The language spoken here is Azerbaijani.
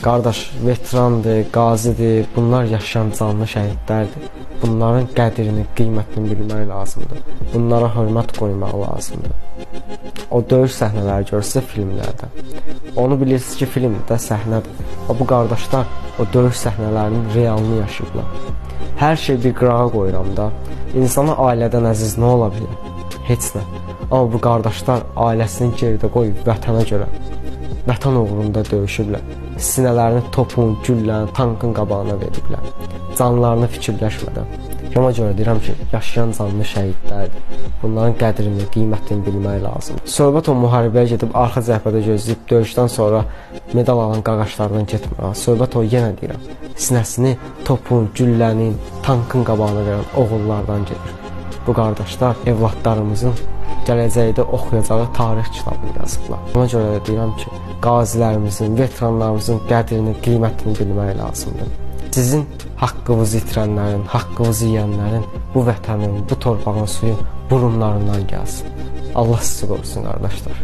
Qardaş, veterandır, qazidir, bunlar yaşayan canlı şəhidlərdir. Bunların qədrini, qiymətini bilmək lazımdır. Bunlara hörmət qoymaq lazımdır. O döyüş səhnələri görsə filmlərdə. Onu bilirsiniz ki, filmdə səhnədir. Bu qardaşlar o döyüş səhnələrinin realını yaşayıblar. Hər şey bir qırağa qoyuram da. İnsana ailədən əziz nə ola bilər? Heç nə. Amma bu qardaşlar ailəsini geridə qoyub vətənə görə, vətən uğrunda döyüşüblər. Sinələrini topun, güllənin, tankın qabağına veriblər. Canlarını fikirləşmədən. Ona görə deyirəm ki, yaşayan canlı şəhidlərdir. Bunların qədrini, qiymətini bilmək lazımdır. Söhbət o müharibəyə gedib, arxa cəbhədə gözləyib, döyüşdən sonra medal alan qaqaşlardan getmir. Söhbət o, yenə deyirəm, sinəsini topun, güllənin, tankın qabağına verən oğullardan gedir. Bu qardaşlar evladlarımızın gələcəkdə oxuyacağı tarix kitabını yazıblar. Ona görə də deyirəm ki, qazilərimizin, veteranlarımızın qədrini, qiymətini bilmək lazımdır. Sizin haqqınızı itirənlərin, haqqınızı yeyənlərin bu vətənin, bu torpağın suyu burunlarından gəlsin. Allah sizi qorusun, qardaşlar.